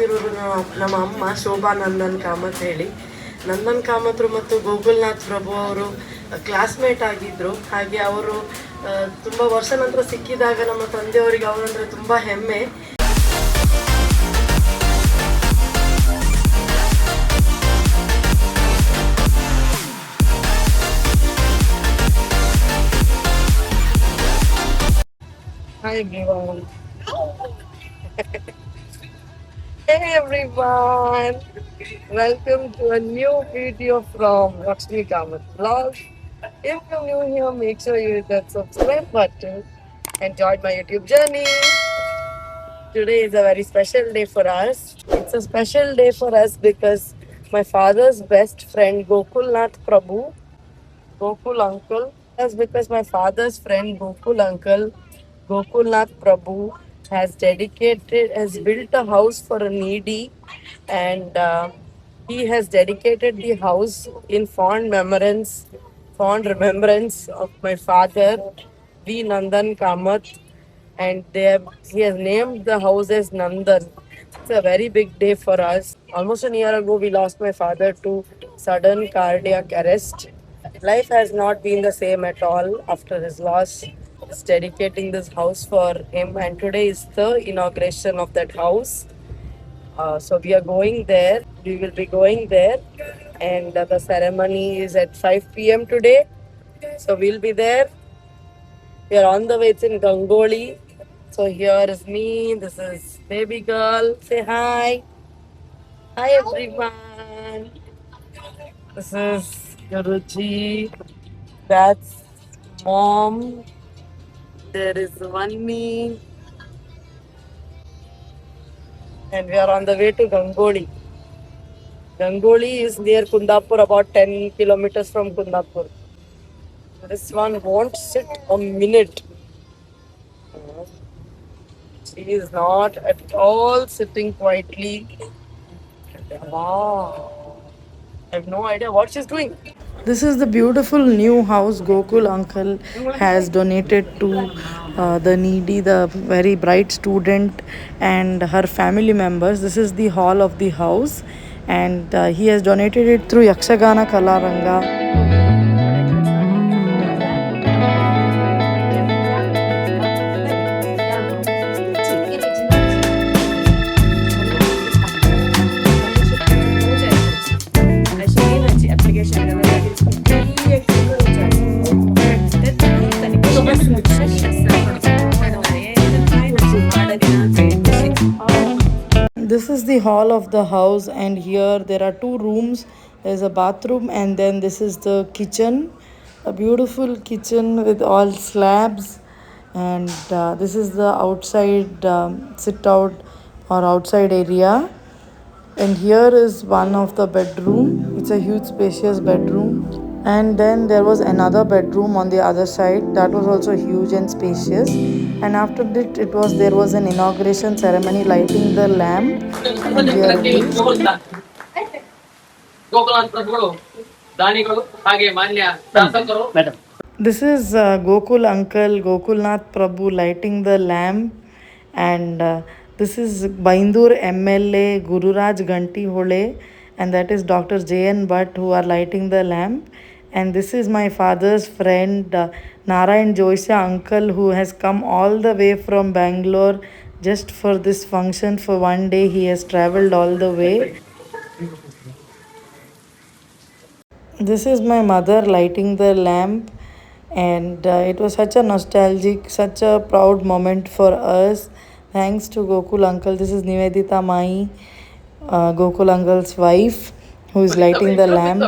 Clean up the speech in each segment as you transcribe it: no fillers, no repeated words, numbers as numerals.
ಬಂದಿರೋರು ನಮ್ಮ ಅಮ್ಮ ಶೋಭಾ ನಂದನ್ ಕಾಮತ್ ಹೇಳಿ. ನಂದನ್ ಕಾಮತ್ರು ಮತ್ತು ಗೋಕುಲ್ನಾಥ್ ಪ್ರಭು ಅವರು ಕ್ಲಾಸ್ಮೇಟ್ ಆಗಿದ್ದರು. ಹಾಗೆ ಅವರು ತುಂಬ ವರ್ಷ ನಂತರ ಸಿಕ್ಕಿದಾಗ ನಮ್ಮ ತಂದೆಯವರಿಗೆ ಅವರಂದರೆ ತುಂಬ ಹೆಮ್ಮೆ. Hi everyone. Hey everyone. Welcome to a new video from Lakshmi Kamath Vlog. If you're new here, make sure you hit that subscribe button and join my YouTube journey. Today is a very special day for us. It's a special day for us because my father's best friend Gokulnath Prabhu, Gokul uncle, that's because my father's friend Gokulnath Prabhu has built a house for a needy, and he has dedicated the house in fond remembrance of my father, V. Nandan Kamath, and he has named the house as Nandan. It's a very big day for us. Almost a year ago, we lost my father to sudden cardiac arrest. Life has not been the same at all after his loss. It's dedicating this house for him, and today is the inauguration of that house. So we are going there. We will be going there, and the ceremony is at 5 p.m. today. So we'll be there. We are on the way. It's in Gangoli. So here is me. This is baby girl. Say hi. Hi everyone. This is Guruji. That's mom. There is one me. And we are on the way to Gangoli. Gangoli is near Kundapur, about 10 kilometers from Kundapur. This one won't sit a minute. She is not at all sitting quietly. Wow. I have no idea what she's doing. This is the beautiful new house Gokul uncle has donated to the needy, the very bright student and her family members. This is the hall of the house, and he has donated it through Yakshagana Kalaranga. This is the hall of the house, and here there are two rooms. There's a bathroom, and then this is the kitchen, a beautiful kitchen with all slabs, and this is the outside sit out or outside area. And here is one of the bedroom. It's a huge spacious bedroom. And then there was another bedroom on the other side that was also huge and spacious. And after that there was an inauguration ceremony, lighting the lamp. And here it is. This is Gokul uncle Gokulnath Prabhu lighting the lamp, and this is Baindur MLA Gururaj Ganti Hole, and that is Dr. J.N. Bhatt who are lighting the lamp. And this is my father's friend Narayan Joisha uncle, who has come all the way from Bangalore just for this function. For one day he has travelled all the way. This is my mother lighting the lamp, and it was such a nostalgic, such a proud moment for us. Thanks to Gokul uncle. This is Nivedita Mai, Gokul uncle's wife, who is lighting the lamp.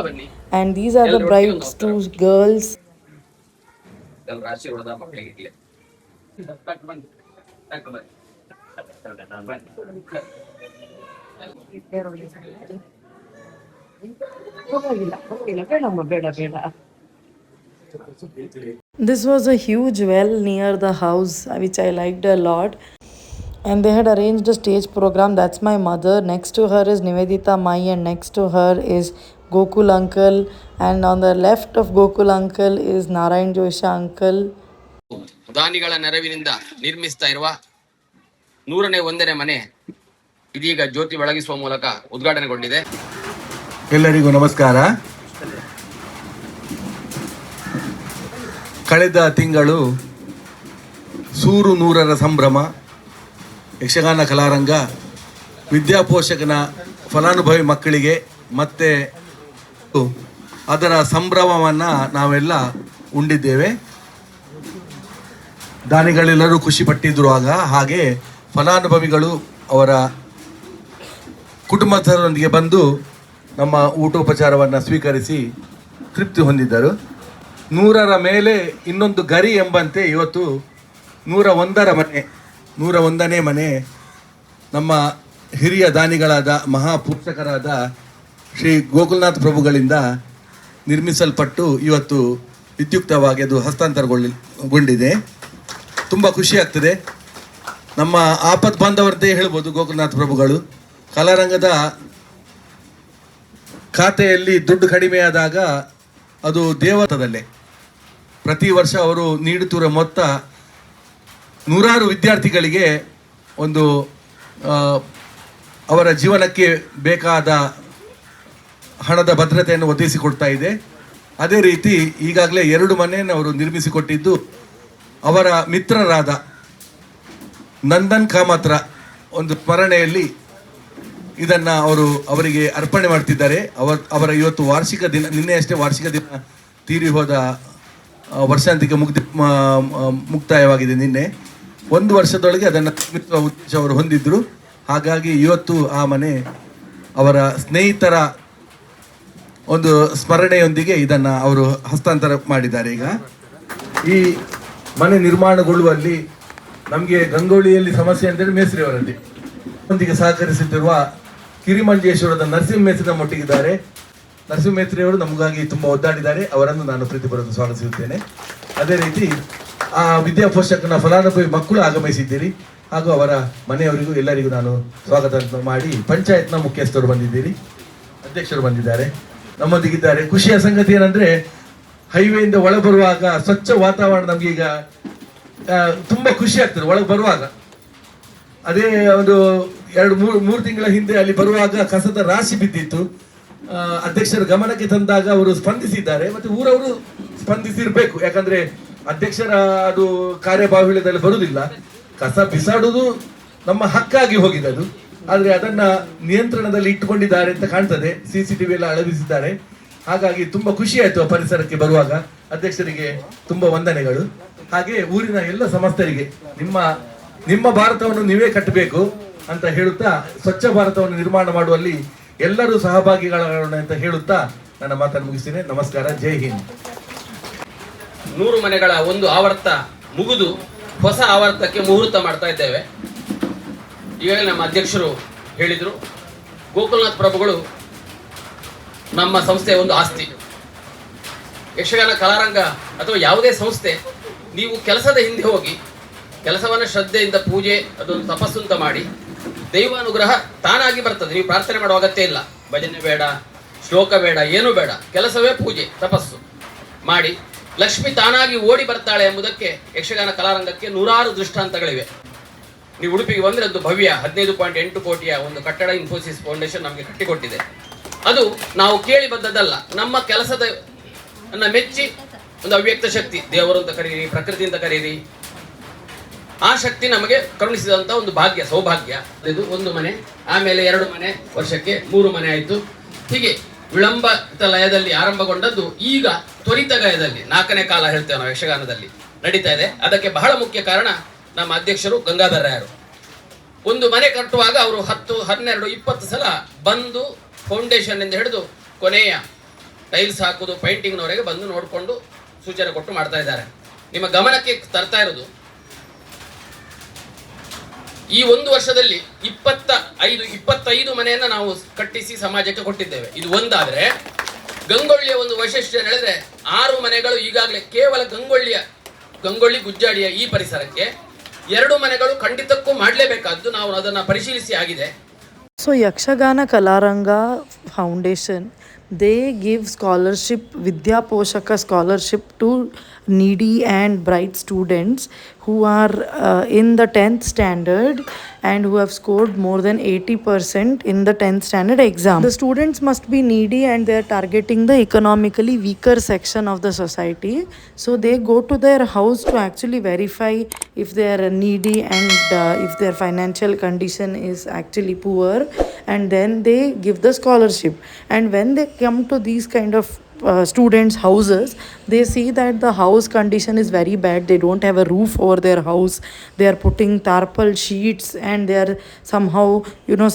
And these are the bride's two girls. This was a huge well near the house, which I liked a lot. And they had arranged a stage program. That's my mother. Next to her is Nivedita Mai, and next to her is Gokul uncle. And on the left of Gokul uncle is Narayan Joisha uncle. ದಾನಿಗಳ ನೆರವಿನಿಂದ ನಿರ್ಮಿಸ್ತಾ ಇರುವ 101ನೇ ಮನೆ ಇದೀಗ ಜ್ಯೋತಿ ಬೆಳಗಿಸುವ ಮೂಲಕ ಉದ್ಘಾಟನೆಗೊಂಡಿದೆ. ಎಲ್ಲರಿಗೂ ನಮಸ್ಕಾರ. ಕಳೆದ ತಿಂಗಳು ಸೂರು ನೂರರ ಸಂಭ್ರಮ ಯಕ್ಷಗಾನ ಕಲಾರಂಗ ವಿದ್ಯಾಪೋಷಕನ ಫಲಾನುಭವಿ ಮಕ್ಕಳಿಗೆ ಮತ್ತೆ ಅದರ ಸಂಭ್ರಮವನ್ನು ನಾವೆಲ್ಲ ಉಂಡಿದ್ದೇವೆ. ದಾನಿಗಳೆಲ್ಲರೂ ಖುಷಿ ಪಟ್ಟಿದ್ರು ಆಗ. ಹಾಗೆ ಫಲಾನುಭವಿಗಳು ಅವರ ಕುಟುಂಬದವರೊಂದಿಗೆ ಬಂದು ನಮ್ಮ ಊಟೋಪಚಾರವನ್ನು ಸ್ವೀಕರಿಸಿ ತೃಪ್ತಿ ಹೊಂದಿದ್ದರು. 100ರ ಮೇಲೆ ಇನ್ನೊಂದು ಗರಿ ಎಂಬಂತೆ ಇವತ್ತು 101ನೇ ಮನೆ ನಮ್ಮ ಹಿರಿಯ ದಾನಿಗಳಾದ ಮಹಾಪೂಜಕರಾದ ಶ್ರೀ ಗೋಕುಲನಾಥ ಪ್ರಭುಗಳಿಂದ ನಿರ್ಮಿಸಲ್ಪಟ್ಟು ಇವತ್ತು ವಿದ್ಯುಕ್ತವಾಗಿ ಅದು ಹಸ್ತಾಂತರಗೊಂಡಿದೆ. ತುಂಬ ಖುಷಿಯಾಗ್ತದೆ. ನಮ್ಮ ಆಪತ್ ಬಾಂಧವರಂತೆ ಹೇಳ್ಬೋದು. ಗೋಕುಲನಾಥ ಪ್ರಭುಗಳು ಕಲಾರಂಗದ ಖಾತೆಯಲ್ಲಿ ದುಡ್ಡು ಕಡಿಮೆಯಾದಾಗ ಅದು ದೇವತದಲ್ಲೇ ಪ್ರತಿ ವರ್ಷ ಅವರು ನೀಡುತ್ತಿರುವ ಮೊತ್ತ ನೂರಾರು ವಿದ್ಯಾರ್ಥಿಗಳಿಗೆ ಒಂದು ಅವರ ಜೀವನಕ್ಕೆ ಬೇಕಾದ ಹಣದ ಭದ್ರತೆಯನ್ನು ಒದಗಿಸಿಕೊಡ್ತಾ ಇದೆ. ಅದೇ ರೀತಿ ಈಗಾಗಲೇ 2 ಮನೆಯನ್ನು ಅವರು ನಿರ್ಮಿಸಿಕೊಟ್ಟಿದ್ದು ಅವರ ಮಿತ್ರರಾದ ನಂದನ್ ಕಾಮತ್ರ ಒಂದು ಸ್ಮರಣೆಯಲ್ಲಿ ಇದನ್ನು ಅವರಿಗೆ ಅರ್ಪಣೆ ಮಾಡ್ತಿದ್ದಾರೆ. ಅವರ ಇವತ್ತು ವಾರ್ಷಿಕ ದಿನ, ನಿನ್ನೆಯಷ್ಟೇ ವಾರ್ಷಿಕ ದಿನ ತೀರಿ ಹೋದ ವರ್ಷಾಂತಿಕ ಮುಕ್ತಾಯವಾಗಿದೆ ನಿನ್ನೆ. 1 ವರ್ಷದೊಳಗೆ ಅದನ್ನು ಉದ್ದೇಶ ಅವರು ಹೊಂದಿದ್ರು. ಹಾಗಾಗಿ ಇವತ್ತು ಆ ಮನೆ ಅವರ ಸ್ನೇಹಿತರ ಒಂದು ಸ್ಮರಣೆಯೊಂದಿಗೆ ಇದನ್ನು ಅವರು ಹಸ್ತಾಂತರ ಮಾಡಿದ್ದಾರೆ. ಈಗ ಈ ಮನೆ ನಿರ್ಮಾಣಗೊಳ್ಳುವಲ್ಲಿ ನಮಗೆ ಗಂಗೊಳ್ಳಿಯಲ್ಲಿ ಸಮಸ್ಯೆ ಅಂತೇಳಿ ಮೇಸ್ತ್ರಿ ಅವರಲ್ಲಿ ಒಂದಿಗೆ ಸಹಕರಿಸುತ್ತಿರುವ ಕಿರಿಮಂಜೇಶ್ವರದ ನರಸಿಂಹಮೇತ್ರಿ ಒಟ್ಟಿಗಿದ್ದಾರೆ. ನರಸಿಂಹಮೇತ್ರಿ ಅವರು ನಮಗಾಗಿ ತುಂಬ ಒದ್ದಾಡಿದ್ದಾರೆ. ಅವರನ್ನು ನಾನು ಪ್ರೀತಿಪೂರ್ವಕ ಸ್ವಾಗತಿಸುತ್ತೇನೆ. ಅದೇ ರೀತಿ ಆ ವಿದ್ಯಾಪೋಷಕನ ಫಲಾನುಭವಿ ಮಕ್ಕಳು ಆಗಮಿಸಿದ್ದೀರಿ ಹಾಗೂ ಅವರ ಮನೆಯವರಿಗೂ ಎಲ್ಲರಿಗೂ ನಾನು ಸ್ವಾಗತ ಮಾಡಿ, ಪಂಚಾಯತ್ನ ಮುಖ್ಯಸ್ಥರು ಬಂದಿದ್ದೀರಿ, ಅಧ್ಯಕ್ಷರು ಬಂದಿದ್ದಾರೆ, ನಮ್ಮೊಂದಿಗಿದ್ದಾರೆ. ಖುಷಿಯ ಸಂಗತಿ ಏನಂದ್ರೆ ಹೈವೇಯಿಂದ ಒಳಗೆ ಬರುವಾಗ ಸ್ವಚ್ಛ ವಾತಾವರಣ ನಮ್ಗೆ ಈಗ ತುಂಬಾ ಖುಷಿ ಆಗ್ತದೆ ಒಳಗೆ ಬರುವಾಗ. ಅದೇ ಒಂದು 2-3 ತಿಂಗಳ ಹಿಂದೆ ಅಲ್ಲಿ ಬರುವಾಗ ಕಸದ ರಾಶಿ ಬಿದ್ದಿತ್ತು. ಅಧ್ಯಕ್ಷರ ಗಮನಕ್ಕೆ ತಂದಾಗ ಅವರು ಸ್ಪಂದಿಸಿದ್ದಾರೆ. ಮತ್ತೆ ಊರವರು ಸ್ಪಂದಿಸಿರ್ಬೇಕು, ಯಾಕಂದ್ರೆ ಅಧ್ಯಕ್ಷರ ಅದು ಕಾರ್ಯಬಾಹುಳ್ಯದಲ್ಲಿ ಬರುವುದಿಲ್ಲ. ಕಸ ಬಿಸಾಡುವುದು ನಮ್ಮ ಹಕ್ಕಾಗಿ ಹೋಗಿದೆ ಅದು. ಆದ್ರೆ ಅದನ್ನ ನಿಯಂತ್ರಣದಲ್ಲಿ ಇಟ್ಟುಕೊಂಡಿದ್ದಾರೆ ಅಂತ ಕಾಣ್ತದೆ. CCTV ಎಲ್ಲ ಅಳವಡಿಸಿದ್ದಾರೆ. ಹಾಗಾಗಿ ತುಂಬಾ ಖುಷಿ ಆಯ್ತು ಪರಿಸರಕ್ಕೆ ಬರುವಾಗ. ಅಧ್ಯಕ್ಷರಿಗೆ ತುಂಬಾ ವಂದನೆಗಳು. ಹಾಗೆ ಊರಿನ ಎಲ್ಲ ಸಮಸ್ತರಿಗೆ ನಿಮ್ಮ ಭಾರತವನ್ನು ನೀವೇ ಕಟ್ಟಬೇಕು ಅಂತ ಹೇಳುತ್ತಾ, ಸ್ವಚ್ಛ ಭಾರತವನ್ನು ನಿರ್ಮಾಣ ಮಾಡುವಲ್ಲಿ ಎಲ್ಲರೂ ಸಹಭಾಗಿಗಳಾಗೋಣ ಅಂತ ಹೇಳುತ್ತಾ ನನ್ನ ಮಾತನ್ನು ಮುಗಿಸ್ತೇನೆ. ನಮಸ್ಕಾರ. ಜೈ ಹಿಂದ್. 100 ಮನೆಗಳ ಒಂದು ಆವರ್ತ ಮುಗಿದು ಹೊಸ ಆವರ್ತಕ್ಕೆ ಮುಹೂರ್ತ ಮಾಡ್ತಾ ಇದ್ದೇವೆ. ಈಗಾಗಲೇ ನಮ್ಮ ಅಧ್ಯಕ್ಷರು ಹೇಳಿದರು, ಗೋಕುಲನಾಥ ಪ್ರಭುಗಳು ನಮ್ಮ ಸಂಸ್ಥೆಯ ಒಂದು ಆಸ್ತಿ. ಯಕ್ಷಗಾನ ಕಲಾರಂಗ ಅಥವಾ ಯಾವುದೇ ಸಂಸ್ಥೆ, ನೀವು ಕೆಲಸದ ಹಿಂದೆ ಹೋಗಿ ಕೆಲಸವನ್ನು ಶ್ರದ್ಧೆಯಿಂದ ಪೂಜೆ, ಅದೊಂದು ತಪಸ್ಸು ಅಂತ ಮಾಡಿ ದೈವಾನುಗ್ರಹ ತಾನಾಗಿ ಬರ್ತದೆ. ನೀವು ಪ್ರಾರ್ಥನೆ ಮಾಡುವ ಅಗತ್ಯ ಇಲ್ಲ, ಭಜನೆ ಬೇಡ, ಶ್ಲೋಕ ಬೇಡ, ಏನೂ ಬೇಡ. ಕೆಲಸವೇ ಪೂಜೆ, ತಪಸ್ಸು ಮಾಡಿ ಲಕ್ಷ್ಮಿ ತಾನಾಗಿ ಓಡಿ ಬರ್ತಾಳೆ ಎಂಬುದಕ್ಕೆ ಯಕ್ಷಗಾನ ಕಲಾರಂಗಕ್ಕೆ ನೂರಾರು ದೃಷ್ಟಾಂತಗಳಿವೆ. ನೀವು ಉಡುಪಿಗೆ ಬಂದರೆ ಅದು ಭವ್ಯ 15.8 ಕೋಟಿಯ ಒಂದು ಕಟ್ಟಡ ಇನ್ಫೋಸಿಸ್ ಫೌಂಡೇಶನ್ ನಮಗೆ ಕಟ್ಟಿಕೊಟ್ಟಿದೆ. ಅದು ನಾವು ಕೇಳಿ ಬಂದದ್ದಲ್ಲ, ನಮ್ಮ ಕೆಲಸದ ಮೆಚ್ಚಿ ಒಂದು ಅವ್ಯಕ್ತ ಶಕ್ತಿ, ದೇವರು ಅಂತ ಕರೀರಿ, ಪ್ರಕೃತಿ ಅಂತ ಕರೀರಿ, ಆ ಶಕ್ತಿ ನಮಗೆ ಕರುಣಿಸಿದಂಥ ಒಂದು ಭಾಗ್ಯ, ಸೌಭಾಗ್ಯ. ಇದು 1 ಮನೆ, ಆಮೇಲೆ 2 ಮನೆ, ವರ್ಷಕ್ಕೆ 3 ಮನೆ ಆಯಿತು. ಹೀಗೆ ವಿಳಂಬಿತ ಲಯದಲ್ಲಿ ಆರಂಭಗೊಂಡದ್ದು ಈಗ ತ್ವರಿತ ಗಯದಲ್ಲಿ 4ನೇ ಕಾಲ ಹೇಳ್ತೇವೆ ನಾವು ಯಕ್ಷಗಾನದಲ್ಲಿ ನಡೀತಾ ಇದೆ. ಅದಕ್ಕೆ ಬಹಳ ಮುಖ್ಯ ಕಾರಣ ನಮ್ಮ ಅಧ್ಯಕ್ಷರು ಗಂಗಾಧರ ರಾಯರು. ಒಂದು ಮನೆ ಕಟ್ಟುವಾಗ ಅವರು 10, 12, 20 ಸಲ ಬಂದು ಫೌಂಡೇಶನ್ ಎಂದು ಹಿಡಿದು ಕೊನೆಯ ಟೈಲ್ಸ್ ಹಾಕುವುದು, ಪೈಂಟಿಂಗ್ನವರೆಗೆ ಬಂದು ನೋಡಿಕೊಂಡು ಸೂಚನೆ ಕೊಟ್ಟು ಮಾಡ್ತಾ ಇದ್ದಾರೆ. ನಿಮ್ಮ ಗಮನಕ್ಕೆ ತರ್ತಾ ಇರೋದು, ಈ 1 ವರ್ಷದಲ್ಲಿ 25 ಮನೆಯನ್ನ ನಾವು ಕಟ್ಟಿಸಿ ಸಮಾಜಕ್ಕೆ ಕೊಟ್ಟಿದ್ದೇವೆ. ಇದು ಒಂದಾದ್ರೆ, ಗಂಗೊಳ್ಳಿಯ ಒಂದು ವೈಶಿಷ್ಟ್ಯ ಹೇಳಿದ್ರೆ 6 ಮನೆಗಳು ಈಗಾಗಲೇ ಕೇವಲ ಗಂಗೊಳ್ಳಿ ಗುಜ್ಜಾಡಿಯ ಈ ಪರಿಸರಕ್ಕೆ 2 ಮನೆಗಳು ಖಂಡಿತಕ್ಕೂ ಮಾಡಲೇಬೇಕಾದ್ದು. ನಾವು ಅದನ್ನು ಪರಿಶೀಲಿಸಿ ಆಗಿದೆ. So Yakshagana Kalaranga Foundation, they give scholarship, Vidya Poshaka scholarship to needy and bright students who are in the 10th standard and who have scored more than 80% in the 10th standard exam. The students must be needy and they are targeting the economically weaker section of the society. So they go to their house to actually verify if they are needy and if their financial condition is actually poor, and then they give the scholarship. And when they come to these kind of students' houses, they see that the house condition is very bad. They don't have a roof over their house. They are putting tarpaul sheets and they are somehow,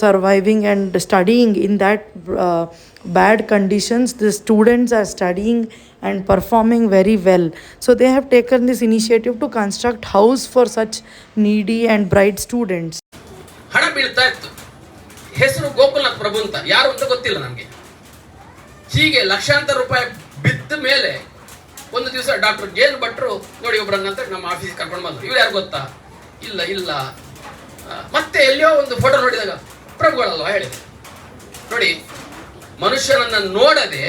surviving and studying in that bad conditions. The students are studying and performing very well. So they have taken this initiative to construct house for such needy and bright students. ಹಣ ಬೀಳ್ತಾ ಇತ್ತು. ಹೆಸರು ಗೋಕುಲನಾಥ್ ಪ್ರಭು ಅಂತ, ಯಾರು ಅಂತ ಗೊತ್ತಿಲ್ಲ ನನಗೆ. ಹೀಗೆ ಲಕ್ಷಾಂತರ ರೂಪಾಯಿ ಬಿದ್ದ ಮೇಲೆ ಒಂದು ದಿವಸ ಡಾಕ್ಟರ್ ಜೇನ್ ಭಟ್ರು ನೋಡಿ ಒಬ್ಬರನ್ನ ಅಂತ ನಮ್ಮ ಆಫೀಸ್ಗೆ ಕರ್ಕೊಂಡು ಬಂದರು. ಇವ್ರು ಯಾರು ಗೊತ್ತಾ? ಇಲ್ಲ ಮತ್ತೆ ಎಲ್ಲಿಯೋ ಒಂದು ಫೋಟೋ ನೋಡಿದಾಗ ಪ್ರಭುಗಳಲ್ವಾ ಹೇಳಿದೆ. ನೋಡಿ, ಮನುಷ್ಯನನ್ನ ನೋಡದೆ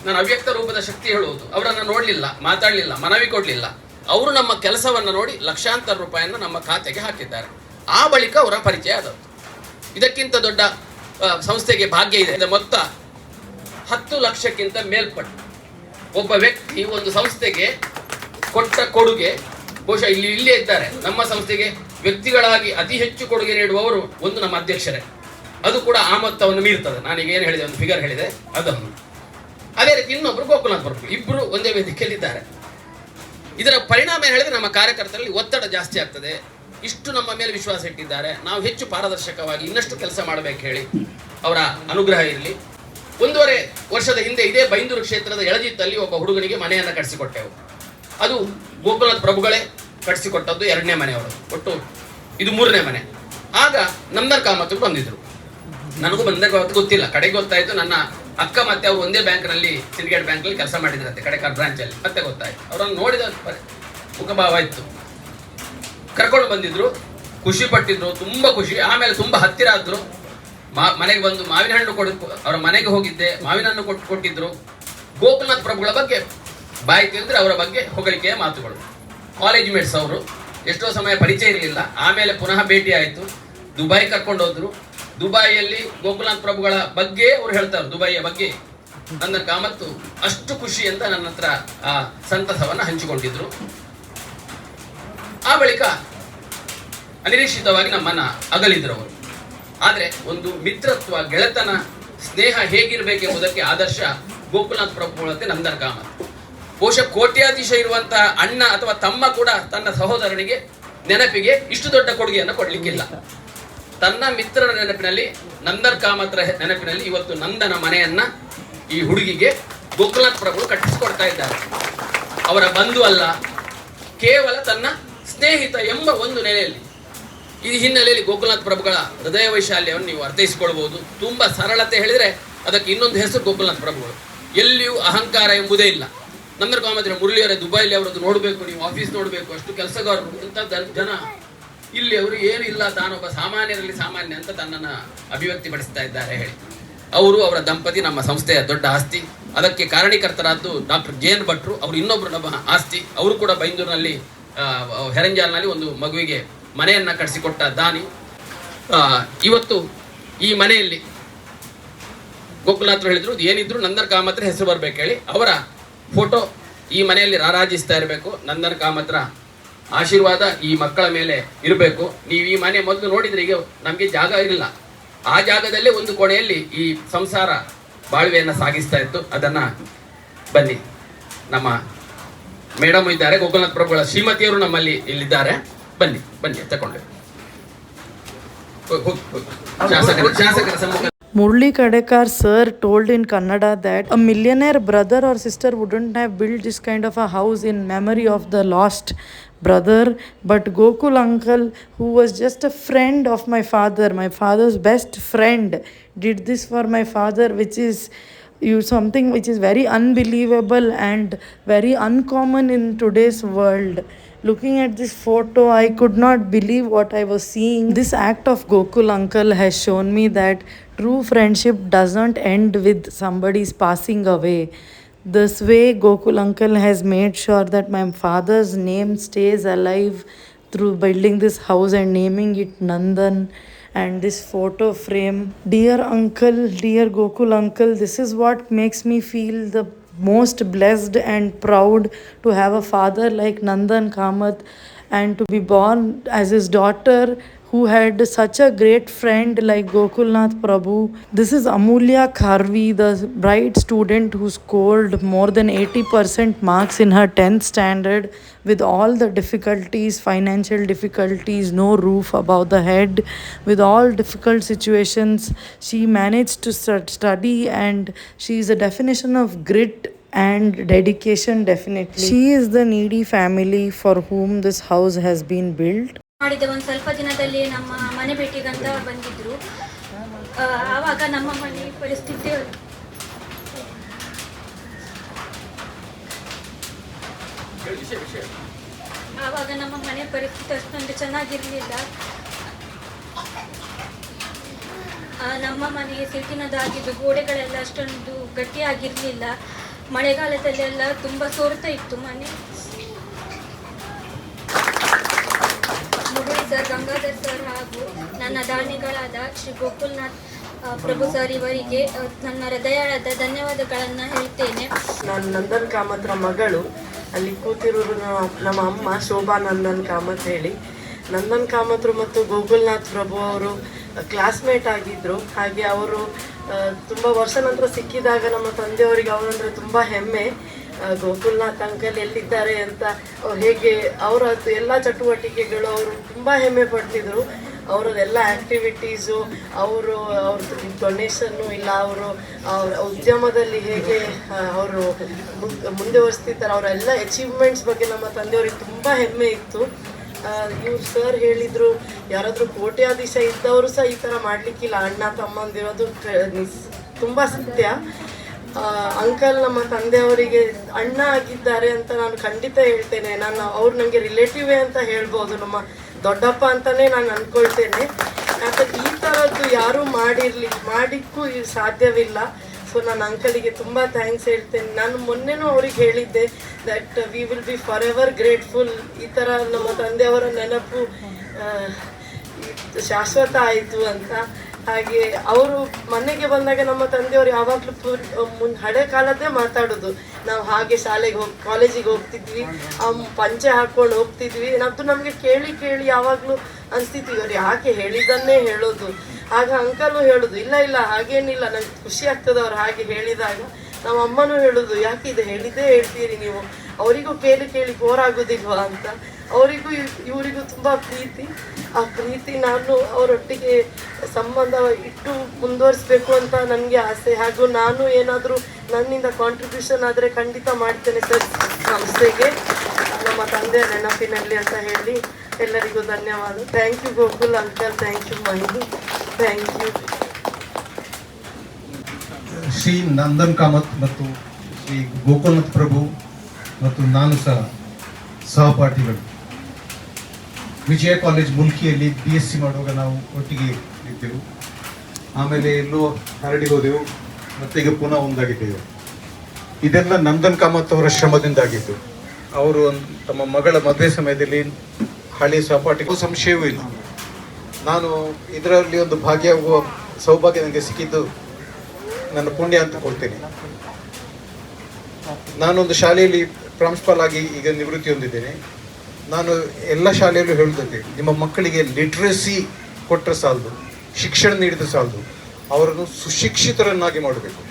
ನಾನು ಅವ್ಯಕ್ತ ರೂಪದ ಶಕ್ತಿ ಹೇಳುವುದು. ಅವರನ್ನು ನೋಡಲಿಲ್ಲ, ಮಾತಾಡಲಿಲ್ಲ, ಮನವಿ ಕೊಡಲಿಲ್ಲ. ಅವರು ನಮ್ಮ ಕೆಲಸವನ್ನು ನೋಡಿ ಲಕ್ಷಾಂತರ ರೂಪಾಯಿಯನ್ನು ನಮ್ಮ ಖಾತೆಗೆ ಹಾಕಿದ್ದಾರೆ. ಆ ಬಳಿಕ ಅವರ ಪರಿಚಯ ಆದದ್ದು. ಇದಕ್ಕಿಂತ ದೊಡ್ಡ ಸಂಸ್ಥೆಗೆ ಭಾಗ್ಯ ಇದೆ. ಮೊತ್ತ 10 ಲಕ್ಷಕ್ಕಿಂತ ಮೇಲ್ಪಟ್ಟು ಒಬ್ಬ ವ್ಯಕ್ತಿ ಒಂದು ಸಂಸ್ಥೆಗೆ ಕೊಟ್ಟ ಕೊಡುಗೆ ಬಹುಶಃ ಇಲ್ಲೇ ಇದ್ದಾರೆ. ನಮ್ಮ ಸಂಸ್ಥೆಗೆ ವ್ಯಕ್ತಿಗಳಾಗಿ ಅತಿ ಹೆಚ್ಚು ಕೊಡುಗೆ ನೀಡುವವರು ಒಂದು ನಮ್ಮ ಅಧ್ಯಕ್ಷರೇ. ಅದು ಕೂಡ ಆ ಮೊತ್ತವನ್ನು ಮೀರ್ತದೆ. ನಾನೀಗ ಏನು ಹೇಳಿದೆ, ಒಂದು ಫಿಗರ್ ಹೇಳಿದೆ ಅದನ್ನು. ಅದೇ ರೀತಿ ಇನ್ನೊಬ್ಬರು ಗೋಕುಲನಾಥ್ ಪ್ರಭು, ಇಬ್ಬರು ಒಂದೇ ವೇದಿಕೆಯಲ್ಲಿದ್ದಾರೆ. ಇದರ ಪರಿಣಾಮ ಏನು ಹೇಳಿದ್ರೆ, ನಮ್ಮ ಕಾರ್ಯಕರ್ತರಲ್ಲಿ ಒತ್ತಡ ಜಾಸ್ತಿ ಆಗ್ತದೆ. ಇಷ್ಟು ನಮ್ಮ ಮೇಲೆ ವಿಶ್ವಾಸ ಇಟ್ಟಿದ್ದಾರೆ, ನಾವು ಹೆಚ್ಚು ಪಾರದರ್ಶಕವಾಗಿ ಇನ್ನಷ್ಟು ಕೆಲಸ ಮಾಡಬೇಕು ಹೇಳಿ ಅವರ ಅನುಗ್ರಹ ಇರಲಿ. 1.5 ವರ್ಷದ ಹಿಂದೆ ಇದೇ ಬೈಂದೂರು ಕ್ಷೇತ್ರದ ಎಳಜಿತ್ತಲ್ಲಿ ಒಬ್ಬ ಹುಡುಗನಿಗೆ ಮನೆಯನ್ನು ಕಟ್ಟಿಸಿಕೊಟ್ಟೆವು. ಅದು ಗೋಕುಲನಾಥ್ ಪ್ರಭುಗಳೇ ಕಟ್ಟಿಸಿಕೊಟ್ಟದ್ದು 2ನೇ ಮನೆ ಅವರು. ಒಟ್ಟು ಇದು 3ನೇ ಮನೆ. ಆಗ ನಂದನ್ ಕಾಮತ್ ಬಂದಿದ್ರು. ನನಗೂ ನಂದನ್ ಕಾಮತ್ ಗೊತ್ತಿಲ್ಲ. ಕಡೆಗೆ ಗೊತ್ತಾಯಿತು, ನನ್ನ ಅಕ್ಕ ಮತ್ತೆ ಅವರು ಒಂದೇ ಬ್ಯಾಂಕ್ನಲ್ಲಿ, ಸಿಂಡಿಕೇಟ್ ಬ್ಯಾಂಕ್ನಲ್ಲಿ ಕೆಲಸ ಮಾಡಿದ್ರಂತೆ, ಕಡೆಕಾರ್ ಬ್ರಾಂಚಲ್ಲಿ. ಮತ್ತೆ ಗೊತ್ತಾಯ್ತು. ಅವರನ್ನು ನೋಡಿದ ಮುಖಭಾವ ಇತ್ತು. ಕರ್ಕೊಂಡು ಬಂದಿದ್ರು, ಖುಷಿ ಪಟ್ಟಿದ್ರು, ತುಂಬ ಖುಷಿ. ಆಮೇಲೆ ತುಂಬ ಹತ್ತಿರ ಆದ್ರು. ಮನೆಗೆ ಬಂದು ಮಾವಿನ ಹಣ್ಣು ಅವರ ಮನೆಗೆ ಹೋಗಿದ್ದೆ, ಮಾವಿನ ಹಣ್ಣು ಕೊಟ್ಟಿದ್ರು. ಗೋಕುಲನಾಥ್ ಪ್ರಭುಗಳ ಬಗ್ಗೆ ಬಾಯಿ ತಿಳಿದ್ರೆ ಅವರ ಬಗ್ಗೆ ಹೊಗಳಿಕೆಯ ಮಾತುಗಳು. ಕಾಲೇಜ್ ಮೇಟ್ಸ್ ಅವರು, ಎಷ್ಟೋ ಸಮಯ ಪರಿಚಯ ಇರಲಿಲ್ಲ, ಆಮೇಲೆ ಪುನಃ ಭೇಟಿ ಆಯಿತು. ದುಬೈ ಕರ್ಕೊಂಡು ಹೋದ್ರು. ದುಬೈಯಲ್ಲಿ ಗೋಕುಲನಾಥ್ ಪ್ರಭುಗಳ ಬಗ್ಗೆ ಅವರು ಹೇಳ್ತಾರೆ, ದುಬೈಯ ಬಗ್ಗೆ. ನನ್ನ ಕಾಮತ್ತು ಅಷ್ಟು ಖುಷಿಯಿಂದ ನನ್ನ ಹತ್ರ ಆ ಸಂತಸವನ್ನು ಹಂಚಿಕೊಂಡಿದ್ರು. ಆ ಬಳಿಕ ಅನಿರೀಕ್ಷಿತವಾಗಿ ನಮ್ಮನ್ನ ಅಗಲಿದ್ರು ಅವರು. ಆದರೆ ಒಂದು ಮಿತ್ರತ್ವ, ಗೆಳೆತನ, ಸ್ನೇಹ ಹೇಗಿರಬೇಕೆಂಬುದಕ್ಕೆ ಆದರ್ಶ ಗೋಕುಲನಾಥ್ ಪ್ರಭುಗಳಂತೆ ನಂದನ್ ಕಾಮತ್. ಬಹುಶಃ ಕೋಟ್ಯಾಧೀಶ ಇರುವಂತಹ ಅಣ್ಣ ಅಥವಾ ತಮ್ಮ ಕೂಡ ತನ್ನ ಸಹೋದರನಿಗೆ ನೆನಪಿಗೆ ಇಷ್ಟು ದೊಡ್ಡ ಕೊಡುಗೆಯನ್ನು ಕೊಡಲಿಕ್ಕಿಲ್ಲ. ತನ್ನ ಮಿತ್ರರ ನೆನಪಿನಲ್ಲಿ, ನಂದನ್ ಕಾಮತ್ರ ನೆನಪಿನಲ್ಲಿ ಇವತ್ತು ನಂದನ ಮನೆಯನ್ನ ಈ ಹುಡುಗಿಗೆ ಗೋಕುಲನಾಥ್ ಪ್ರಭುಗಳು ಕಟ್ಟಿಸಿಕೊಡ್ತಾ ಇದ್ದಾರೆ. ಅವರ ಬಂಧು ಅಲ್ಲ, ಕೇವಲ ತನ್ನ ಸ್ನೇಹಿತ ಎಂಬ ಒಂದು ನೆಲೆಯಲ್ಲಿ. ಈ ಹಿನ್ನೆಲೆಯಲ್ಲಿ ಗೋಕುಲನಾಥ್ ಪ್ರಭುಗಳ ಹೃದಯ ವೈಶಾಲ್ಯವನ್ನು ನೀವು ಅರ್ಥೈಸಿಕೊಳ್ಬಹುದು. ತುಂಬ ಸರಳತೆ ಹೇಳಿದರೆ ಅದಕ್ಕೆ ಇನ್ನೊಂದು ಹೆಸರು ಗೋಕುಲನಾಥ್ ಪ್ರಭುಗಳು. ಎಲ್ಲಿಯೂ ಅಹಂಕಾರ ಎಂಬುದೇ ಇಲ್ಲ. ನಂದನ್ ಕಾಮತ್ ಮುರಳಿಯವರೇ ದುಬೈಲಿ ಅವರದ್ದು ನೋಡಬೇಕು, ನೀವು ಆಫೀಸ್ ನೋಡಬೇಕು, ಅಷ್ಟು ಕೆಲಸಗಾರರು, ಇಂಥ ಜನ. ಇಲ್ಲಿ ಅವರು ಏನು ಇಲ್ಲ, ತಾನೊಬ್ಬ ಸಾಮಾನ್ಯರಲ್ಲಿ ಸಾಮಾನ್ಯ ಅಂತ ತನ್ನನ್ನು ಅಭಿವ್ಯಕ್ತಿಪಡಿಸ್ತಾ ಇದ್ದಾರೆ ಹೇಳಿ. ಅವರು, ಅವರ ದಂಪತಿ ನಮ್ಮ ಸಂಸ್ಥೆಯ ದೊಡ್ಡ ಆಸ್ತಿ. ಅದಕ್ಕೆ ಕಾರಣೀಕರ್ತರಾದ್ದು ಡಾಕ್ಟರ್ ಜೇನ್ ಭಟ್ರು, ಅವರು ಇನ್ನೊಬ್ಬರು ನಮ್ಮ ಆಸ್ತಿ. ಅವರು ಕೂಡ ಬೈಂದೂರಿನಲ್ಲಿ ಹೆರಂಜಾಲ್ನಲ್ಲಿ ಒಂದು ಮಗುವಿಗೆ ಮನೆಯನ್ನು ಕಟ್ಟಿಸಿಕೊಟ್ಟ ದಾನಿ. ಇವತ್ತು ಈ ಮನೆಯಲ್ಲಿ ಗೋಕುಲನಾಥ್ರು ಹೇಳಿದ್ರು, ಏನಿದ್ರು ನಂದನ್ ಕಾಮತ್ರ ಹೆಸರು ಬರ್ಬೇಕು ಹೇಳಿ ಅವರ ಫೋಟೋ ಈ ಮನೆಯಲ್ಲಿ ರಾರಾಜಿಸ್ತಾ ಇರಬೇಕು. ನಂದನ್ ಕಾಮತ್ರ ಆಶೀರ್ವಾದ ಈ ಮಕ್ಕಳ ಮೇಲೆ ಇರಬೇಕು. ನೀವು ಈ ಮನೆ ಮೊದಲು ನೋಡಿದ್ರೆ ಈಗ ನಮಗೆ ಜಾಗ ಇರಲಿಲ್ಲ, ಆ ಜಾಗದಲ್ಲೇ ಒಂದು ಕೋಣೆಯಲ್ಲಿ ಈ ಸಂಸಾರ ಬಾಳ್ವೆಯನ್ನು ಸಾಗಿಸ್ತಾ ಇತ್ತು. ಅದನ್ನ ಬನ್ನಿ, ನಮ್ಮ ಮೇಡಮ್ ಇದ್ದಾರೆ, ಗೋಕುಲನಾಥ್ ಪ್ರಭುಗಳ ಶ್ರೀಮತಿಯವರು ನಮ್ಮಲ್ಲಿ ಇಲ್ಲಿದ್ದಾರೆ. ಬನ್ನಿ ಬನ್ನಿ ತಗೊಂಡೆ ಶಾಸಕರ ಸಮ್ಮುಖ. Murli Kadekar sir told in Kannada that a millionaire brother or sister wouldn't have built this kind of a house in memory of the lost brother, but Gokul uncle, who was just a friend of my father's best friend, did this for my father, which is something which is very unbelievable and very uncommon in today's world. Looking at this photo, I could not believe what I was seeing. This act of Gokul uncle has shown me that true friendship doesn't end with somebody's passing away. This way, Gokul uncle has made sure that my father's name stays alive through building this house and naming it Nandan. And this photo frame. Dear uncle, dear Gokul uncle, this is what makes me feel the most blessed and proud to have a father like Nandan Kamath and to be born as his daughter who had such a great friend like Gokulnath Prabhu. This is Amulya Kharvi, the bright student who scored more than 80% marks in her 10th standard with all the difficulties, financial difficulties, no roof above the head, with all difficult situations. She managed to study, and she is a definition of grit and dedication. Definitely she is the needy family for whom this house has been built. ಮಾಡಿದ ಒಂದು ಸ್ವಲ್ಪ ದಿನದಲ್ಲಿ ನಮ್ಮ ಮನೆ ಭೇಟಿಗಂತ ಬಂದಿದ್ರು. ಆವಾಗ ನಮ್ಮ ಮನೆ ಪರಿಸ್ಥಿತಿ ಅಷ್ಟೊಂದು ಚೆನ್ನಾಗಿರಲಿಲ್ಲ. ನಮ್ಮ ಮನೆ ಸಿಟ್ಟಿನದಾಗಿದ್ದು, ಗೋಡೆಗಳೆಲ್ಲ ಅಷ್ಟೊಂದು ಗಟ್ಟಿಯಾಗಿರಲಿಲ್ಲ. ಮಳೆಗಾಲದಲ್ಲೆಲ್ಲ ತುಂಬ ಸೋರ್ತಾ ಇತ್ತು ಮನೆ. ಸರ್, ಗಂಗಾಧರ್ ಸರ್ ಹಾಗೂ ನನ್ನ ದಾನಿಗಳಾದ ಶ್ರೀ ಗೋಕುಲ್ನಾಥ್ ಪ್ರಭು ಸರ್ ಇವರಿಗೆ ನನ್ನ ಹೃದಯದ ಧನ್ಯವಾದಗಳನ್ನು ಹೇಳ್ತೇನೆ. ನಾನು ನಂದನ್ ಕಾಮತ್ರ ಮಗಳು. ಅಲ್ಲಿ ಕೂತಿರೋರು ನಮ್ಮ ಅಮ್ಮ ಶೋಭಾ ನಂದನ್ ಕಾಮತ್ ಹೇಳಿ. ನಂದನ್ ಕಾಮತ್ರು ಮತ್ತು ಗೋಕುಲ್ನಾಥ್ ಪ್ರಭು ಅವರು ಕ್ಲಾಸ್ಮೇಟ್ ಆಗಿದ್ದರು. ಹಾಗೆ ಅವರು ತುಂಬ ವರ್ಷ ನಂತರ ಸಿಕ್ಕಿದಾಗ ನಮ್ಮ ತಂದೆಯವರಿಗೆ ಅವರಂದರೆ ತುಂಬ ಹೆಮ್ಮೆ. ಗೋಕುಲ್ನಾಥ್ ಅಂಕಲ್ ಎಲ್ಲಿದ್ದಾರೆ ಅಂತ, ಹೇಗೆ ಅವರ ಎಲ್ಲ ಚಟುವಟಿಕೆಗಳು ಅವರು ತುಂಬ ಹೆಮ್ಮೆ ಪಡ್ತಿದ್ರು. ಅವರದೆಲ್ಲ ಆ್ಯಕ್ಟಿವಿಟೀಸು, ಅವ್ರ ಡೊನೇಷನ್ನು ಇಲ್ಲ, ಅವರು ಉದ್ಯಮದಲ್ಲಿ ಹೇಗೆ ಅವರು ಮುಂದುವರಿಸ್ತಿದ್ದಾರೆ, ಅವರೆಲ್ಲ ಅಚೀವ್ಮೆಂಟ್ಸ್ ಬಗ್ಗೆ ನಮ್ಮ ತಂದೆಯವ್ರಿಗೆ ತುಂಬ ಹೆಮ್ಮೆ ಇತ್ತು. ಇವ್ರು ಸರ್ ಹೇಳಿದರು, ಯಾರಾದರೂ ಕೋಟ್ಯಾಧೀಶ ಇದ್ದವರು ಸಹ ಈ ಥರ ಮಾಡಲಿಕ್ಕಿಲ್ಲ, ಅಣ್ಣ ತಮ್ಮಂದಿರೋದು ತುಂಬ ಸತ್ಯ. ಅಂಕಲ್ ನಮ್ಮ ತಂದೆಯವರಿಗೆ ಅಣ್ಣ ಆಗಿದ್ದಾರೆ ಅಂತ ನಾನು ಖಂಡಿತ ಹೇಳ್ತೇನೆ. ಅವ್ರು ನನಗೆ ರಿಲೇಟಿವೇ ಅಂತ ಹೇಳ್ಬೋದು, ನಮ್ಮ ದೊಡ್ಡಪ್ಪ ಅಂತಲೇ ನಾನು ಅಂದ್ಕೊಳ್ತೇನೆ. ಯಾಕಂದ್ರೆ ಈ ಥರದ್ದು ಯಾರೂ ಮಾಡಿಕ್ಕೂ ಸಾಧ್ಯವಿಲ್ಲ. ಸೊ ನಾನು ಅಂಕಲಿಗೆ ತುಂಬ ಥ್ಯಾಂಕ್ಸ್ ಹೇಳ್ತೇನೆ. ನಾನು ಮೊನ್ನೆನೂ ಅವ್ರಿಗೆ ಹೇಳಿದ್ದೆ that we will be for ever grateful. ಈ ಥರ ನಮ್ಮ ತಂದೆಯವರ ನೆನಪು ಶಾಶ್ವತ ಆಯಿತು ಅಂತ. ಹಾಗೆ ಅವರು ಮನೆಗೆ ಬಂದಾಗ ನಮ್ಮ ತಂದೆಯವರು ಯಾವಾಗಲೂ ಹಳೆ ಕಾಲದ್ದೇ ಮಾತಾಡೋದು. ನಾವು ಹಾಗೆ ಕಾಲೇಜಿಗೆ ಹೋಗ್ತಿದ್ವಿ, ಪಂಚೆ ಹಾಕ್ಕೊಂಡು ಹೋಗ್ತಿದ್ವಿ. ಅದು ನಮಗೆ ಕೇಳಿ ಕೇಳಿ ಯಾವಾಗಲೂ ಅನಿಸ್ತಿತ್ತು, ಇವರು ಯಾಕೆ ಹೇಳಿದ್ದನ್ನೇ ಹೇಳೋದು. ಆಗ ಅಂಕಲು ಹೇಳೋದು, ಇಲ್ಲ ಇಲ್ಲ ಹಾಗೇನಿಲ್ಲ, ನಂಗೆ ಖುಷಿ ಆಗ್ತದೆ ಅವ್ರು ಹಾಗೆ ಹೇಳಿದಾಗ. ನಮ್ಮ ಅಮ್ಮನೂ ಹೇಳೋದು, ಯಾಕೆ ಇದು ಹೇಳಿದ್ದೇ ಹೇಳ್ತೀರಿ ನೀವು, ಅವರಿಗೂ ಕೇಳಿ ಕೇಳಿ ಬೋರ್ ಆಗೋದಿಲ್ವಾ ಅಂತ. ಅವರಿಗೂ ಇವರಿಗೂ ತುಂಬ ಪ್ರೀತಿ. ಆ ಪ್ರೀತಿ ನಾನು ಅವರೊಟ್ಟಿಗೆ ಸಂಬಂಧ ಇಟ್ಟು ಮುಂದುವರಿಸಬೇಕು ಅಂತ ನನಗೆ ಆಸೆ. ಹಾಗೂ ನಾನು ಏನಾದರೂ ನನ್ನಿಂದ ಕಾಂಟ್ರಿಬ್ಯೂಷನ್ ಆದರೆ ಖಂಡಿತ ಮಾಡ್ತೇನೆ ಸರ್ ಸಂಸ್ಥೆಗೆ, ನಮ್ಮ ತಂದೆಯ ನೆನಪಿನಲ್ಲಿ ಅಂತ ಹೇಳಿ ಎಲ್ಲರಿಗೂ ಧನ್ಯವಾದ. Thank you Gokul uncle, thank you Mahi, thank you. Shri Nandan Kamath ಮತ್ತು ಶ್ರೀ ಗೋಕುಲ್ನಾಥ್ ಪ್ರಭು ಮತ್ತು ನಾನು ಸಹಪಾಠಿಗಳು. ವಿಜಯ ಕಾಲೇಜ್ ಮುಲ್ಕಿಯಲ್ಲಿ BSc ಮಾಡುವಾಗ ನಾವು ಒಟ್ಟಿಗೆ ಇದ್ದೆವು. ಆಮೇಲೆ ಎಲ್ಲೋ ಹರಡಿಗೆ ಹೋದೆವು, ಮತ್ತೆ ಈಗ ಪುನಃ ಒಂದಾಗಿದ್ದೆವು. ಇದೆಲ್ಲ ನಂದನ್ ಕಾಮತ್ ಅವರ ಶ್ರಮದಿಂದ ಆಗಿದ್ದು. ಅವರು ತಮ್ಮ ಮಗಳ ಮದುವೆ ಸಮಯದಲ್ಲಿ ಹಳೆಯ ಸಹಪಾಠಿಗೂ ಸಂಶಯವೂ ಇಲ್ಲ. ನಾನು ಇದರಲ್ಲಿ ಒಂದು ಭಾಗಿಯಾಗುವ ಸೌಭಾಗ್ಯ ನನಗೆ ಸಿಕ್ಕಿದ್ದು ನನ್ನ ಪುಣ್ಯ ಅಂತ ಕೊಡ್ತೇನೆ. ನಾನೊಂದು ಶಾಲೆಯಲ್ಲಿ ಪ್ರಾಂಶುಪಾಲ್ ಆಗಿ ಈಗ ನಿವೃತ್ತಿ ಹೊಂದಿದ್ದೇನೆ. ನಾನು ಎಲ್ಲ ಶಾಲೆಯಲ್ಲೂ ಹೇಳುತ್ತೇನೆ, ನಿಮ್ಮ ಮಕ್ಕಳಿಗೆ ಲಿಟ್ರಸಿ ಕೊಟ್ಟರೆ ಸಾಲದು, ಶಿಕ್ಷಣ ನೀಡಿದ್ರೆ ಸಾಲದು, ಅವರನ್ನು ಸುಶಿಕ್ಷಿತರನ್ನಾಗಿ ಮಾಡಬೇಕು.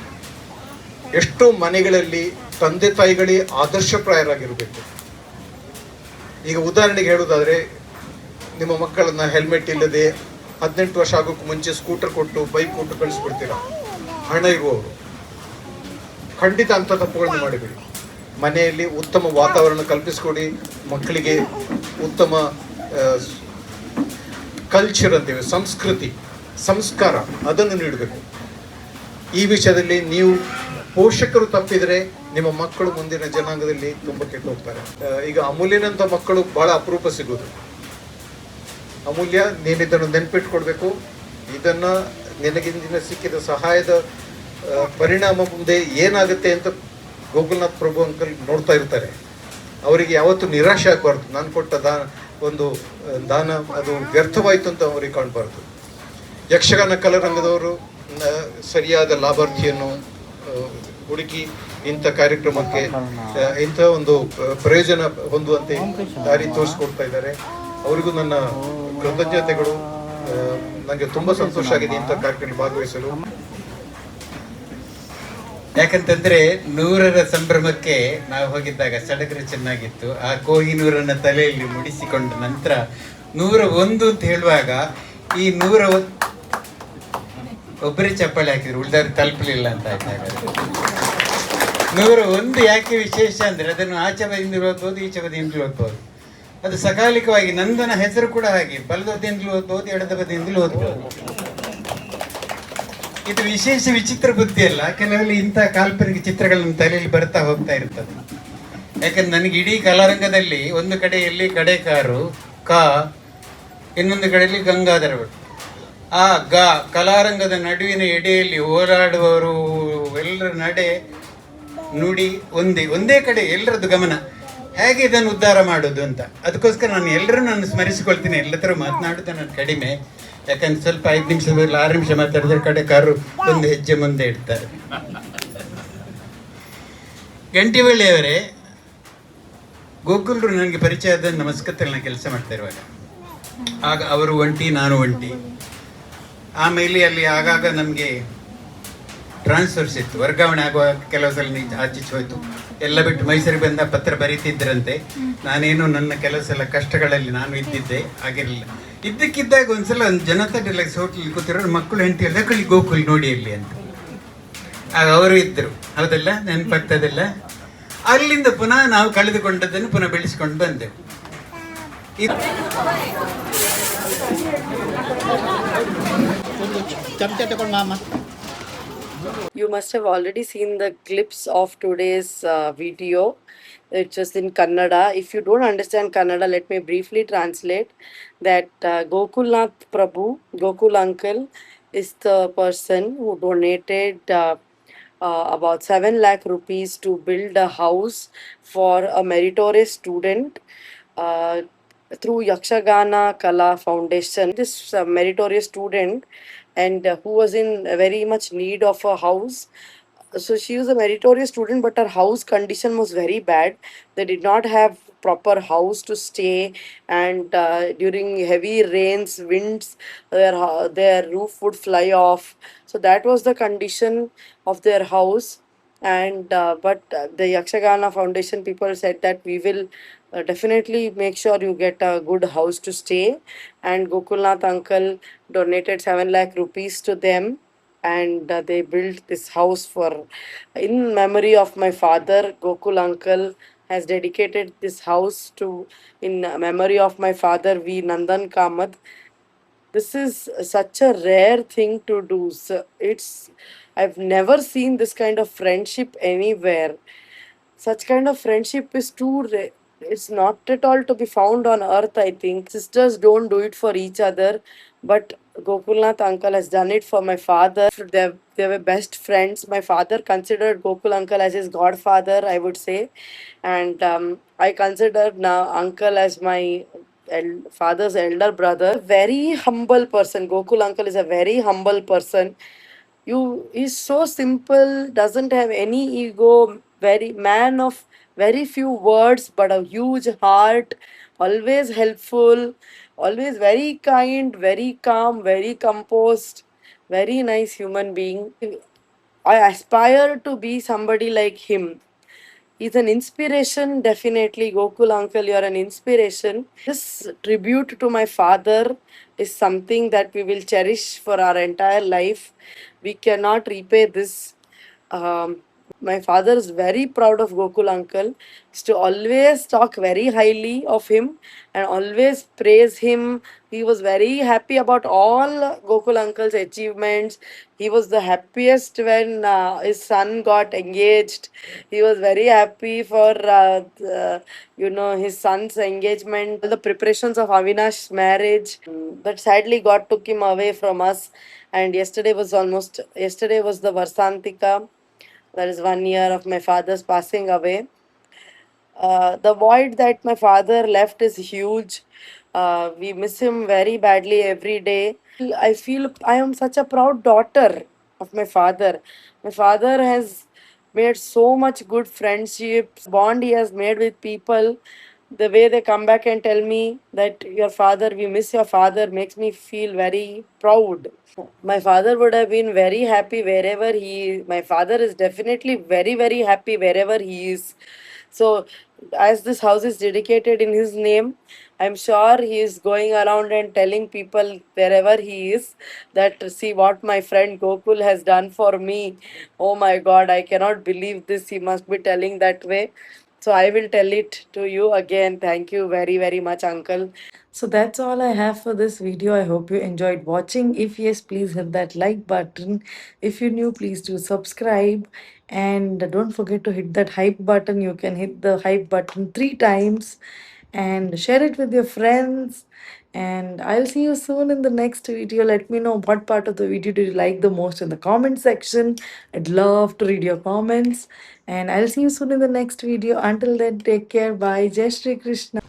ಎಷ್ಟೋ ಮನೆಗಳಲ್ಲಿ ತಂದೆ ತಾಯಿಗಳೇ ಆದರ್ಶಪ್ರಾಯರಾಗಿರಬೇಕು. ಈಗ ಉದಾಹರಣೆಗೆ ಹೇಳೋದಾದರೆ, ನಿಮ್ಮ ಮಕ್ಕಳನ್ನು ಹೆಲ್ಮೆಟ್ ಇಲ್ಲದೆ 18 ವರ್ಷ ಆಗೋಕ್ಕೂ ಮುಂಚೆ ಸ್ಕೂಟರ್ ಕೊಟ್ಟು ಬೈಕ್ ಕೊಟ್ಟು ಕಳಿಸ್ಬಿಡ್ತೀರಾ ಹಣ ಇರುವವರು. ಖಂಡಿತ ಅಂಥ ತಪ್ಪುಗಳನ್ನು ಮಾಡಬೇಡಿ. ಮನೆಯಲ್ಲಿ ಉತ್ತಮ ವಾತಾವರಣ ಕಲ್ಪಿಸಿಕೊಡಿ. ಮಕ್ಕಳಿಗೆ ಉತ್ತಮ ಕಲ್ಚರ್ ಅಂತೇವೆ, ಸಂಸ್ಕೃತಿ, ಸಂಸ್ಕಾರ ಅದನ್ನು ನೀಡಬೇಕು. ಈ ವಿಷಯದಲ್ಲಿ ನೀವು ಪೋಷಕರು ತಪ್ಪಿದರೆ ನಿಮ್ಮ ಮಕ್ಕಳು ಮುಂದಿನ ಜನಾಂಗದಲ್ಲಿ ತುಂಬ ಕೆಟ್ಟು ಹೋಗ್ತಾರೆ. ಈಗ ಅಮೂಲ್ಯನಂಥ ಮಕ್ಕಳು ಬಹಳ ಅಪರೂಪ ಸಿಗೋದು. ಅಮೂಲ್ಯ, ನೀನಿದ್ದನ್ನು ನೆನಪಿಟ್ಕೊಡ್ಬೇಕು. ಇದನ್ನು ನಿನಗಿಂದಿನ ಸಿಕ್ಕಿದ ಸಹಾಯದ ಪರಿಣಾಮ ಮುಂದೆ ಏನಾಗುತ್ತೆ ಅಂತ ಗೋಕುಲ್ನಾಥ್ ಪ್ರಭು ಅಂಕಲ್ ನೋಡ್ತಾ ಇರ್ತಾರೆ. ಅವರಿಗೆ ಯಾವತ್ತೂ ನಿರಾಶೆ ಆಗಬಾರ್ದು. ನಾನು ಕೊಟ್ಟ ಒಂದು ದಾನ ಅದು ವ್ಯರ್ಥವಾಯಿತು ಅಂತ ಅವ್ರಿಗೆ ಕಾಣಬಾರ್ದು. ಯಕ್ಷಗಾನ ಕಲಾರಂಗದವರು ಸರಿಯಾದ ಲಾಭಾರ್ಥಿಯನ್ನು ಹುಡುಕಿ ಇಂಥ ಕಾರ್ಯಕ್ರಮಕ್ಕೆ ಇಂಥ ಒಂದು ಪ್ರಯೋಜನ ಹೊಂದುವಂತೆ ದಾರಿ ತೋರಿಸ್ಕೊಡ್ತಾ ಇದ್ದಾರೆ. ಅವರಿಗೂ ನನ್ನ ಕೃತಜ್ಞತೆಗಳು. ನನಗೆ ತುಂಬ ಸಂತೋಷ ಆಗಿದೆ ಇಂಥ ಕಾರ್ಯಕ್ರಮದಲ್ಲಿ ಭಾಗವಹಿಸಲು. ಯಾಕಂತಂದ್ರೆ 100ರ ಸಂಭ್ರಮಕ್ಕೆ ನಾವು ಹೋಗಿದ್ದಾಗ ಸಡಗರ ಚೆನ್ನಾಗಿತ್ತು. ಆ ಕೋಹಿನೂರನ್ನ ತಲೆಯಲ್ಲಿ ಮುಡಿಸಿಕೊಂಡ ನಂತರ 101 ಅಂತ ಹೇಳುವಾಗ ಈ 101 ಒಬ್ಬರೇ ಚಪ್ಪಾಳೆ ಹಾಕಿದ್ರು, ಉಳಿದವ್ರು ತಲುಪಲಿಲ್ಲ ಅಂತ ಆಯ್ತಾಗ 101 ಯಾಕೆ ವಿಶೇಷ ಅಂದ್ರೆ ಅದನ್ನು ಆಚೆ ಬದಿಯಿಂದಲೂ ಓದ್ಬೋದು, ಈಚೆ ಬದಿಯಿಂದಲೂ ಓದ್ಬೋದು. ಅದು ಸಕಾಲಿಕವಾಗಿ ನಂದನ ಹೆಸರು ಕೂಡ ಹಾಗೆ ಬಲದ ಬದಿಯಿಂದಲೂ ಓದ್ಬೋದು, ಎಡದ ಬದಿಯಿಂದಲೂ ಓದ್ಬೋದು. ಇದು ವಿಶೇಷ ವಿಚಿತ್ರ ಬುದ್ಧಿ ಅಲ್ಲ, ಕೆಲವಲ್ಲಿ ಇಂಥ ಕಾಲ್ಪನಿಕ ಚಿತ್ರಗಳನ್ನು ತಲೆಯಲ್ಲಿ ಬರ್ತಾ ಹೋಗ್ತಾ ಇರ್ತದೆ. ಯಾಕಂದ್ರೆ ನನಗೆ ಇಡೀ ಕಲಾರಂಗದಲ್ಲಿ ಒಂದು ಕಡೆಯಲ್ಲಿ ಕಡೆಕಾರು ಕ, ಇನ್ನೊಂದು ಕಡೆಯಲ್ಲಿ ಗಂಗಾಧರ ಭಟ್. ಆ ಕಲಾರಂಗದ ನಡುವಿನ ಎಡೆಯಲ್ಲಿ ಓಡಾಡುವವರು ಎಲ್ಲರ ನಡೆ ನುಡಿ ಒಂದೇ ಕಡೆ ಎಲ್ಲರದ್ದು ಗಮನ. ಹೇಗೆ ಇದನ್ನು ಉದ್ಧಾರ ಮಾಡೋದು ಅಂತ ಅದಕ್ಕೋಸ್ಕರ ನಾನು ಎಲ್ಲರೂ ನಾನು ಸ್ಮರಿಸಿಕೊಳ್ತೀನಿ. ಎಲ್ಲರ ಮಾತನಾಡೋದು ನಾನು ಕಡಿಮೆ, ಯಾಕಂದ್ರೆ ಸ್ವಲ್ಪ 5 ನಿಮಿಷ 6 ನಿಮಿಷ ಮಾತಾಡಿದ್ರೆ ಕಡೆಕಾರು ಒಂದು ಹೆಜ್ಜೆ ಮುಂದೆ ಇಡ್ತಾರೆ. ಗಂಟಿವಳ್ಳಿಯವರೇ, ಗೋಕುಲ್ರು ನನಗೆ ಪರಿಚಯ ಆದ ನಮಸ್ಕತ್ತಲ್ಲಿ ನಾನು ಕೆಲಸ ಮಾಡ್ತಾ ಇರುವಾಗ ಆಗ ಅವರು ಒಂಟಿ, ನಾನು ಒಂಟಿ. ಆಮೇಲೆ ಅಲ್ಲಿ ಆಗಾಗ ನಮಗೆ ಟ್ರಾನ್ಸ್ಫರ್ಸ್ ಇತ್ತು, ವರ್ಗಾವಣೆ ಆಗುವ ಕೆಲವು ಸಲ ಆಚೀಚೆ ಹೋಯ್ತು. ಎಲ್ಲ ಬಿಟ್ಟು ಮೈಸೂರಿಗೆ ಬಂದ ಪತ್ರ ಬರೀತಿದ್ದರಂತೆ. ನಾನೇನು ನನ್ನ ಕೆಲಸ ಎಲ್ಲ ಕಷ್ಟಗಳಲ್ಲಿ ನಾನು ಇದ್ದಿದ್ದೆ, ಆಗಿರಲಿಲ್ಲ. ಇದ್ದಕ್ಕಿದ್ದಾಗ ಒಂದ್ಸಲ ಒಂದು ಜನತಾ ಡಿಲಕ್ಸ್ ಹೋಟ್ಲಲ್ಲಿ ಕೂತಿರೋರು ಮಕ್ಕಳು ಹೆಂಡತಿ ಎಲ್ಲ ಕಳಿ ಗೋಕುಲ್ ನೋಡಿ ಅಲ್ಲಿ ಅಂತ. ಆಗ ಅವರು ಇದ್ದರು, ಹೌದಲ್ಲ, ನೆನಪಾಗ್ತದಲ್ಲ. ಅಲ್ಲಿಂದ ಪುನಃ ನಾವು ಕಳೆದುಕೊಂಡದ್ದನ್ನು ಪುನಃ ಬೆಳೆಸ್ಕೊಂಡು ಬಂದೆವು. You must have already seen the clips of today's video. It's just in Kannada. If you don't understand Kannada, let me briefly translate that Gokulnath Prabhu, Gokul uncle, is the person who donated about 7 lakh rupees to build a house for a meritorious student through Yakshagana Kala Foundation. This meritorious student and who was in very much need of a house. So she was a meritorious student, but her house condition was very bad. They did not have proper house to stay, and during heavy rains, winds, their roof would fly off. So that was the condition of their house. And but the Yakshagana Foundation people said that we will definitely make sure you get a good house to stay. And Gokulnath uncle donated 7 lakh rupees to them, and they built this house for in memory of my father. Gokul uncle has dedicated this house to in memory of my father V Nandan Kamath. This is such a rare thing to do. So I've never seen this kind of friendship anywhere. Such kind of friendship is too rare. It's not at all to be found on earth, I think. Sisters don't do it for each other, but Gokulnath uncle has done it for my father. They were best friends. My father considered Gokul uncle as his godfather, I would say. And I consider now uncle as my father's elder brother. Very humble person. Gokul uncle is a very humble person. He's so simple, doesn't have any ego, very man of very few words but a huge heart, always helpful, always very kind, very calm, very composed, very nice human being. I aspire to be somebody like him. He's an inspiration, definitely. Gokul uncle, you're an inspiration. This tribute to my father is something that we will cherish for our entire life. We cannot repay this. My father is very proud of Gokul uncle. Is to always talk very highly of him and always praise him. He was very happy about all Gokul uncle's achievements. He was the happiest when his son got engaged. He was very happy for his son's engagement, the preparations of Avinash's marriage. But sadly, God took him away from us. And yesterday was the Varsantika. That is 1 year of my father's passing away. The void that my father left is huge. We miss him very badly every day. I feel I am such a proud daughter of my father. My father has made so much good friendships, bond he has made with people. The way they come back and tell me that your father, we miss your father, makes me feel very proud. My father would have been very happy wherever he is. My father is definitely very, very happy wherever he is. So, as this house is dedicated in his name, I'm sure he is going around and telling people wherever he is that see what my friend Gokul has done for me. Oh my god, I cannot believe this. He must be telling that way. So I will tell it to you again. Thank you very, very much, uncle. So that's all I have for this video. I hope you enjoyed watching. If yes, please hit that like button. If you're new, please do subscribe. And don't forget to hit that hype button. You can hit the hype button 3 times and share it with your friends. And I'll see you soon in the next video. Let me know what part of the video did you like the most in the comment section. I'd love to read your comments. And I'll see you soon in the next video. Until then, take care. Bye. Jai Shri Krishna.